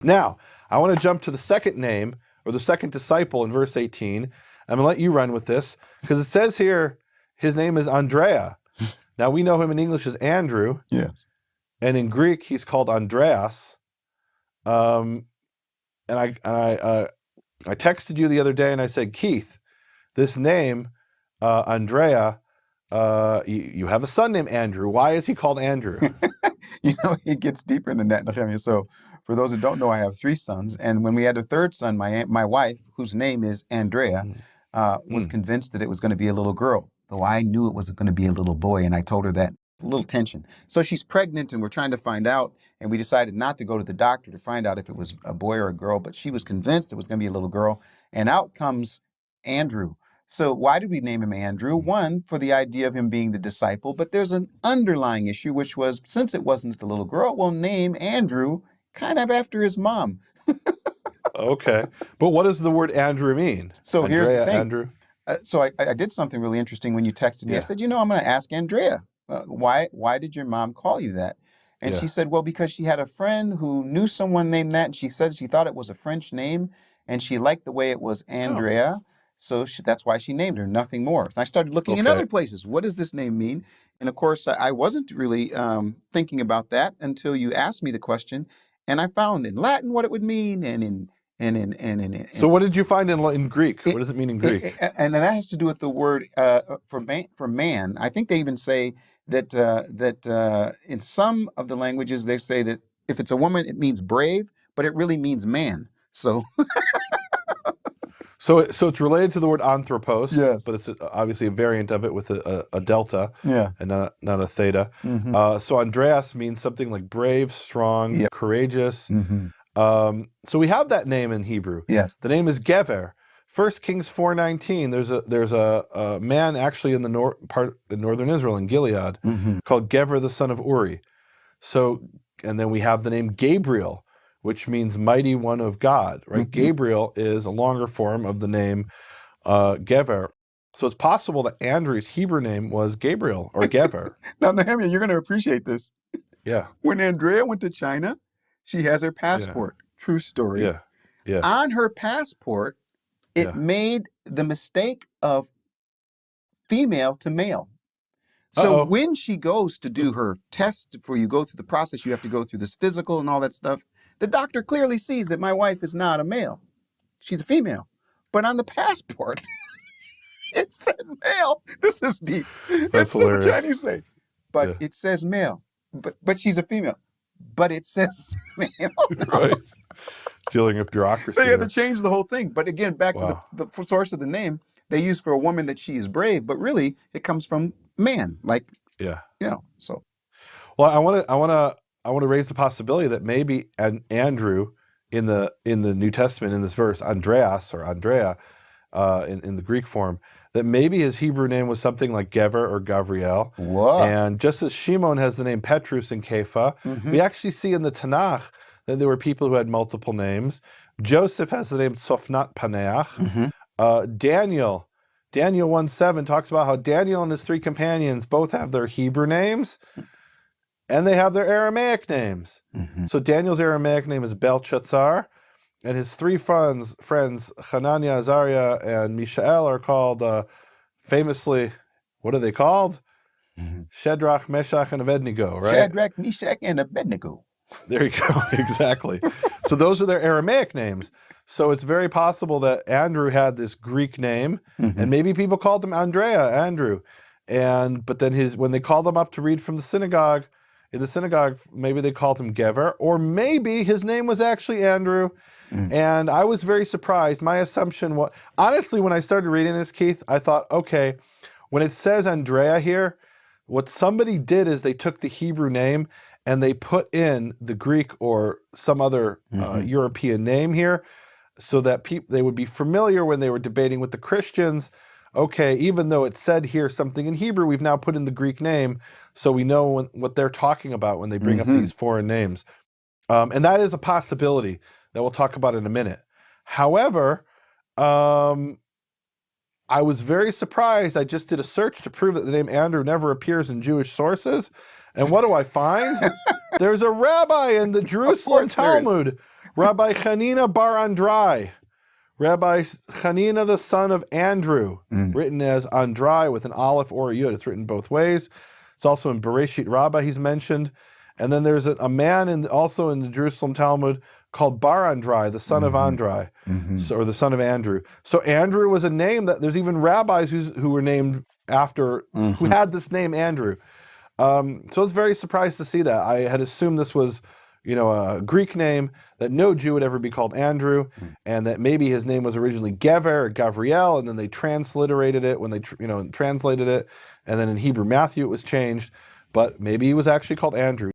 Now, I want to jump to the second name, or the second disciple in verse 18. I'm going to let you run with this, because it says here his name is Andrea. Now, we know him in English as Andrew. Yes. And in Greek, he's called Andreas. And I texted you the other day, and I said, Keith, this name, Andrea, you have a son named Andrew. Why is he called Andrew? It gets deeper than that, Nehemiah. So for those who don't know, I have 3 sons. And when we had a third son, my wife, whose name is Andrea, was convinced that it was going to be a little girl, though I knew it was going to be a little boy. And I told her that. A little tension. So she's pregnant and we're trying to find out. And we decided not to go to the doctor to find out if it was a boy or a girl. But she was convinced it was going to be a little girl. And out comes Andrew. So why did we name him Andrew? One, for the idea of him being the disciple, but there's an underlying issue, which was, since it wasn't the little girl, we'll name Andrew kind of after his mom. Okay. But what does the word Andrew mean? So here's the thing. Andrew? So I did something really interesting when you texted me. I said, I'm going to ask Andrea, why did your mom call you that? And she said, well, because she had a friend who knew someone named that, and she said she thought it was a French name, and she liked the way it was Andrea. Oh. So that's why she named her, nothing more. And I started looking in other places. What does this name mean? And of course, I wasn't really thinking about that until you asked me the question. And I found in Latin what it would mean, and So what did you find in Greek? What does it mean in Greek? And that has to do with the word for man. I think they even say that in some of the languages they say that if it's a woman, it means brave, but it really means man. So. So it's related to the word anthropos, yes, but it's obviously a variant of it with a delta, and not a theta. Mm-hmm. So Andreas means something like brave, strong, courageous. Mm-hmm. So we have that name in Hebrew. Yes, the name is Gever. 1 Kings 4:19. There's a man actually in the part in northern Israel in Gilead called Gever the son of Uri. So, and then we have the name Gabriel, which means mighty one of God, right? Gabriel is a longer form of the name Gever. So it's possible that Andrew's Hebrew name was Gabriel or Gever. Now, Nehemiah, you're going to appreciate this. Yeah. When Andrea went to China, she has her passport. Yeah. True story. Yeah. Yeah. On her passport, it made the mistake of female to male. So when she goes to do her test, before you go through the process, you have to go through this physical and all that stuff. The doctor clearly sees that my wife is not a male. She's a female. But on the passport, it said male. This is deep. That's what the Chinese say. But it says male. But she's a female. But it says male. Right. Dealing with bureaucracy. They had to change the whole thing. But again, back to the source of the name, they use for a woman that she is brave, but really it comes from man. Like, so. Well, I want to raise the possibility that maybe Andrew in the New Testament in this verse, Andreas or Andrea, in the Greek form, that maybe his Hebrew name was something like Gever or Gavriel. Whoa. And just as Shimon has the name Petrus and Kepha, we actually see in the Tanakh that there were people who had multiple names. Joseph has the name Tzofnat Paneach. Daniel 1:7 talks about how Daniel and his 3 companions both have their Hebrew names and they have their Aramaic names. So Daniel's Aramaic name is Belshazzar, and his 3 friends, Hananiah, Azariah, and Mishael, are called famously, what are they called? Shadrach, Meshach, and Abednego, right? Shadrach, Meshach, and Abednego. There you go, exactly. So those are their Aramaic names. So it's very possible that Andrew had this Greek name, and maybe people called him Andrew. But then when they called him up to read from the synagogue, maybe they called him Gever, or maybe his name was actually Andrew. And I was very surprised. My assumption was, honestly, when I started reading this, Keith, I thought, okay, when it says Andrea here, what somebody did is they took the Hebrew name and they put in the Greek or some other European name here so that they would be familiar when they were debating with the Christians. Okay, even though it said here something in Hebrew, we've now put in the Greek name so we know what they're talking about when they bring up these foreign names. And that is a possibility that we'll talk about in a minute. However, I was very surprised. I just did a search to prove that the name Andrew never appears in Jewish sources. And what do I find? There's a rabbi in the Jerusalem Talmud Rabbi Chanina bar Andrai. Rabbi Chanina, the son of Andrew, written as Andrai with an aleph or a yud. It's written both ways. It's also in Bereshit Rabbah he's mentioned. And then there's a man also in the Jerusalem Talmud called Bar Andrai, the son of Andrai, or the son of Andrew. So Andrew was a name that there's even rabbis who were named after, who had this name Andrew. So I was very surprised to see that. I had assumed this was, a Greek name, that no Jew would ever be called Andrew, and that maybe his name was originally Gever or Gavriel, and then they transliterated it when they, translated it, and then in Hebrew Matthew it was changed. But maybe he was actually called Andrew.